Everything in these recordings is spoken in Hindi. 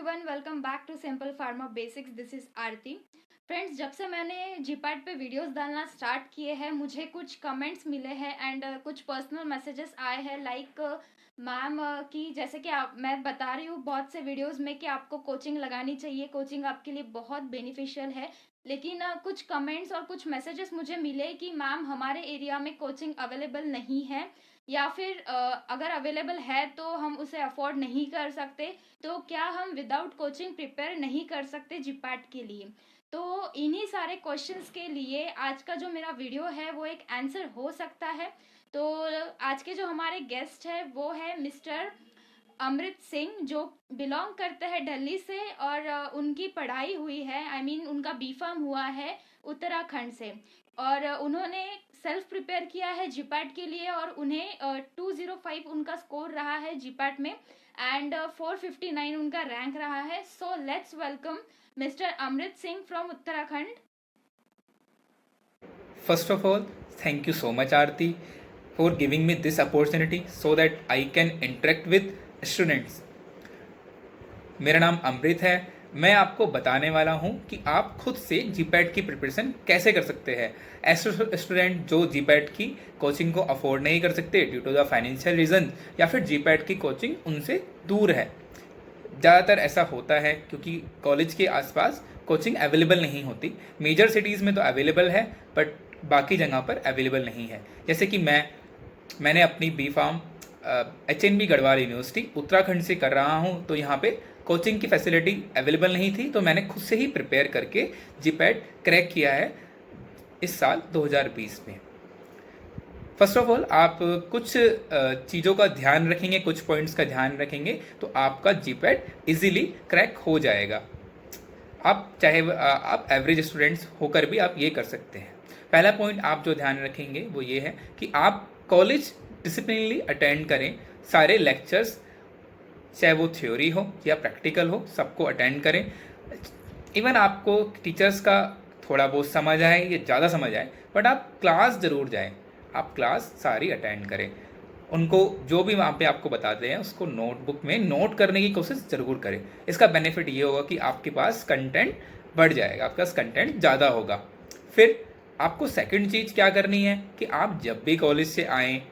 Everyone, welcome back to simple pharma basics. This is Aarti. Friends, जब से मैंने जीपैट पे वीडियोस डालना स्टार्ट किए हैं, मुझे कुछ कमेंट्स मिले हैं एंड कुछ पर्सनल मैसेजेस आए हैं लाइक मैम कि जैसे कि मैं बता रही हूँ बहुत से वीडियोस में कि आपको कोचिंग लगानी चाहिए, कोचिंग आपके लिए बहुत बेनिफिशियल है। लेकिन कुछ कमेंट्स और कुछ मैसेजेस मुझे मिले कि मैम हमारे एरिया में कोचिंग अवेलेबल नहीं है, या फिर अगर अवेलेबल है तो हम उसे अफोर्ड नहीं कर सकते, तो क्या हम विदाउट कोचिंग प्रिपेयर नहीं कर सकते जीपैट के लिए। तो इन्हीं सारे क्वेश्चंस के लिए आज का जो मेरा वीडियो है वो एक आंसर हो सकता है। तो आज के जो हमारे गेस्ट है वो है मिस्टर अमृत सिंह, जो बिलोंग करते हैं दिल्ली से, और उनकी पढ़ाई हुई है, उनका बीफार्म हुआ है उत्तराखंड से, और उन्होंने सेल्फ प्रिपेयर किया है जीपैट के लिए, और उन्हें 205 उनका स्कोर रहा है जीपैट में एंड 459 उनका रैंक रहा है। So let's welcome mister Amrit Singh from Uttarakhand. First of all, thank you so much, Aarti, for giving me this opportunity so that I can interact with students. मेरा नाम अमृत है। मैं आपको बताने वाला हूं कि आप खुद से जीपैट की प्रिपरेशन कैसे कर सकते हैं। ऐसे स्टूडेंट जो जीपैट की कोचिंग को अफोर्ड नहीं कर सकते due to the financial reason, या फिर जीपैट की कोचिंग उनसे दूर है। ज़्यादातर ऐसा होता है क्योंकि कॉलेज के आसपास कोचिंग अवेलेबल नहीं होती। मेजर सिटीज़ में तो अवेलेबल है बट बाकी जगह पर अवेलेबल नहीं है। जैसे कि मैंने अपनी B pharm HNB Garhwal university Uttarakhand से कर रहा हूँ, तो यहाँ पे कोचिंग की फैसिलिटी अवेलेबल नहीं थी, तो मैंने खुद से ही प्रिपेयर करके जीपैट क्रैक किया है इस साल 2020 में। फर्स्ट ऑफ ऑल, आप कुछ चीज़ों का ध्यान रखेंगे, कुछ पॉइंट्स का ध्यान रखेंगे तो आपका जीपैट इजीली क्रैक हो जाएगा। आप चाहे आप एवरेज स्टूडेंट्स होकर भी आप ये कर सकते हैं। पहला पॉइंट आप जो ध्यान रखेंगे वो ये है कि आप कॉलेज डिसिप्लिनली अटेंड करें। सारे लेक्चर्स, चाहे वो थ्योरी हो या प्रैक्टिकल हो, सबको अटेंड करें। इवन आपको टीचर्स का थोड़ा बहुत समझ आए या ज़्यादा समझ आए, बट आप क्लास ज़रूर जाएं। आप क्लास सारी अटेंड करें। उनको जो भी वहाँ पे आपको बताते हैं उसको नोटबुक में नोट करने की कोशिश ज़रूर करें। इसका बेनिफिट ये होगा कि आपके पास कंटेंट बढ़ जाएगा, आपके पास कंटेंट ज़्यादा होगा। फिर आपको सेकंड चीज़ क्या करनी है कि आप जब भी कॉलेज से आएँ,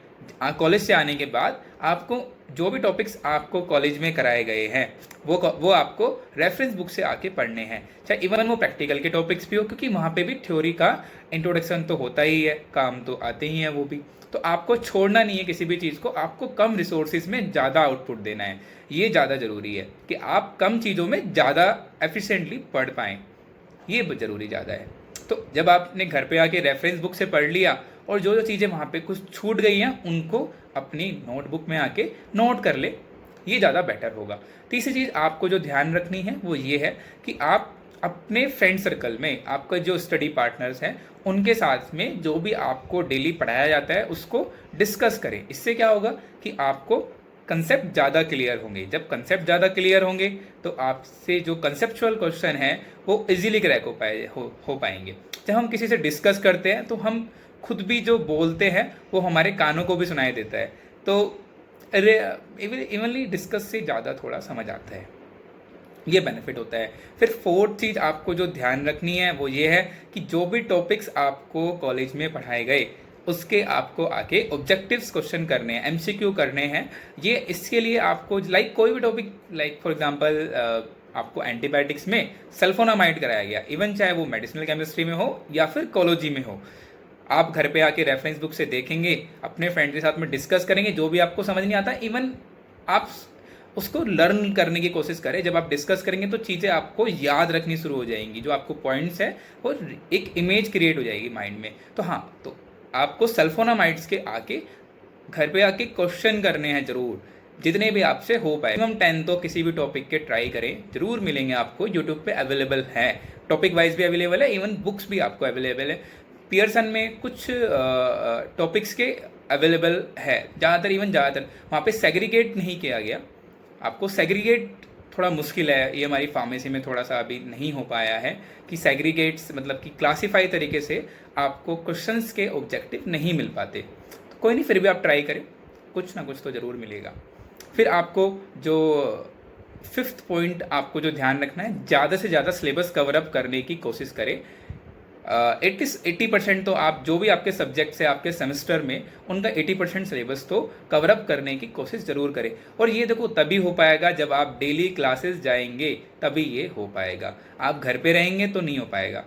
कॉलेज से आने के बाद आपको जो भी टॉपिक्स आपको कॉलेज में कराए गए हैं वो आपको रेफरेंस बुक से आके पढ़ने हैं, चाहे इवन वो प्रैक्टिकल के टॉपिक्स भी हो, क्योंकि वहाँ पे भी थ्योरी का इंट्रोडक्शन तो होता ही है, काम तो आते ही हैं वो भी। तो आपको छोड़ना नहीं है किसी भी चीज़ को, आपको कम रिसोर्सेज में ज़्यादा आउटपुट देना है। ये ज़्यादा ज़रूरी है कि आप कम चीज़ों में ज़्यादा एफिशिएंटली पढ़ पाएँ, ये ज़रूरी ज़्यादा है। तो जब आपने घर पे आके रेफरेंस बुक से पढ़ लिया और जो जो चीज़ें वहाँ पे कुछ छूट गई हैं उनको अपनी नोटबुक में आके नोट कर ले, ये ज़्यादा बेटर होगा। तीसरी चीज़ आपको जो ध्यान रखनी है वो ये है कि आप अपने फ्रेंड सर्कल में, आपका जो स्टडी पार्टनर्स हैं उनके साथ में जो भी आपको डेली पढ़ाया जाता है उसको डिस्कस करें। इससे क्या होगा कि आपको कंसेप्ट ज़्यादा क्लियर होंगे। जब कंसेप्ट ज़्यादा क्लियर होंगे तो आपसे जो कंसेप्चुअल क्वेश्चन है वो इजीली क्रैक हो पाएंगे। जब हम किसी से डिस्कस करते हैं तो हम खुद भी जो बोलते हैं वो हमारे कानों को भी सुनाई देता है, तो इवनली डिस्कस से ज़्यादा थोड़ा समझ आता है, ये बेनिफिट होता है। फिर फोर्थ चीज़ आपको जो ध्यान रखनी है वो ये है कि जो भी टॉपिक्स आपको कॉलेज में पढ़ाए गए उसके आपको आके ऑब्जेक्टिव्स क्वेश्चन करने हैं, MCQ करने हैं। ये इसके लिए आपको कोई भी टॉपिक, फॉर एग्जांपल आपको एंटीबायोटिक्स में सल्फोनामाइड कराया गया, इवन चाहे वो मेडिसिनल केमिस्ट्री में हो या फिर कोलॉजी में हो, आप घर पे आके रेफरेंस बुक से देखेंगे, अपने फ्रेंड के साथ में डिस्कस करेंगे। जो भी आपको समझ नहीं आता, इवन आप उसको लर्न करने की कोशिश करें। जब आप डिस्कस करेंगे तो चीज़ें आपको याद रखनी शुरू हो जाएंगी, जो आपको पॉइंट्स है वो एक इमेज क्रिएट हो जाएगी माइंड में। तो हाँ, तो आपको सल्फोनामाइड्स के आके घर पे आके क्वेश्चन करने हैं ज़रूर, जितने भी आपसे हो पाए। हम 10 तो किसी भी टॉपिक के ट्राई करें, ज़रूर मिलेंगे आपको। यूट्यूब पे अवेलेबल है, टॉपिक वाइज भी अवेलेबल है, इवन बुक्स भी आपको अवेलेबल है। पियर्सन में कुछ टॉपिक्स के अवेलेबल है, ज़्यादातर वहाँ पे सेग्रीगेट नहीं किया गया। आपको सेग्रीगेट थोड़ा मुश्किल है, ये हमारी फार्मेसी में थोड़ा सा अभी नहीं हो पाया है कि सेग्रीगेट्स मतलब कि क्लासीफाई तरीके से आपको क्वेश्चंस के ऑब्जेक्टिव नहीं मिल पाते। तो कोई नहीं, फिर भी आप ट्राई करें, कुछ ना कुछ तो ज़रूर मिलेगा। फिर आपको जो फिफ्थ पॉइंट आपको जो ध्यान रखना है, ज़्यादा से ज़्यादा सिलेबस कवर अप करने की कोशिश करें। 80% तो आप जो भी आपके सब्जेक्ट्स है आपके सेमेस्टर में, उनका 80% सिलेबस तो कवर अप करने की कोशिश ज़रूर करें। और ये देखो तभी हो पाएगा जब आप डेली क्लासेस जाएंगे, तभी ये हो पाएगा। आप घर पे रहेंगे तो नहीं हो पाएगा।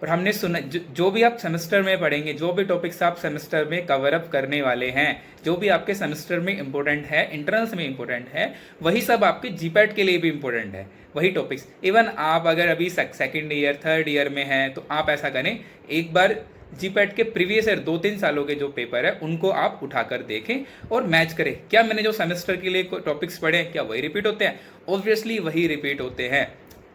और हमने सुना जो भी आप सेमेस्टर में पढ़ेंगे, जो भी टॉपिक्स आप सेमेस्टर में कवर अप करने वाले हैं, जो भी आपके सेमेस्टर में इंपॉर्टेंट है, इंटरनल्स में इंपॉर्टेंट है, वही सब आपके जीपैट के लिए भी इंपॉर्टेंट है, वही टॉपिक्स। इवन आप अगर अभी सेकेंड ईयर थर्ड ईयर में हैं तो आप ऐसा करें, एक बार जीपैट के प्रीवियस ईयर 2-3 सालों के जो पेपर है उनको आप उठाकर देखें और मैच करें, क्या मैंने जो सेमेस्टर के लिए टॉपिक्स पढ़े क्या वही रिपीट होते हैं? ऑब्वियसली वही रिपीट होते हैं।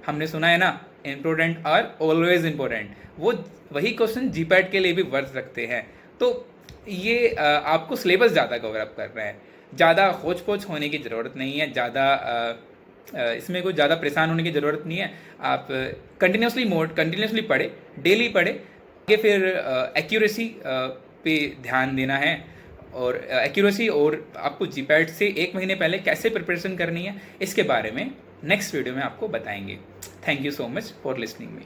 हमने सुना है ना, इम्पोर्टेंट आर ऑलवेज इम्पोर्टेंट। वो वही क्वेश्चन जीपैट के लिए भी वर्थ रखते हैं। तो ये आपको सिलेबस ज़्यादा कवर अप कर रहा है, ज़्यादा खोज पोछ होने की ज़रूरत नहीं है, ज़्यादा इसमें कोई ज़्यादा परेशान होने की ज़रूरत नहीं है। आप कंटिन्यूसली पढ़े, डेली पढ़े, कि फिर एक्यूरेसी पे ध्यान देना है। और एक्यूरेसी और आपको जीपैट से 1 महीने पहले कैसे प्रिपरेशन करनी है, इसके बारे में नेक्स्ट वीडियो में आपको बताएंगे। Thank you so much for listening me.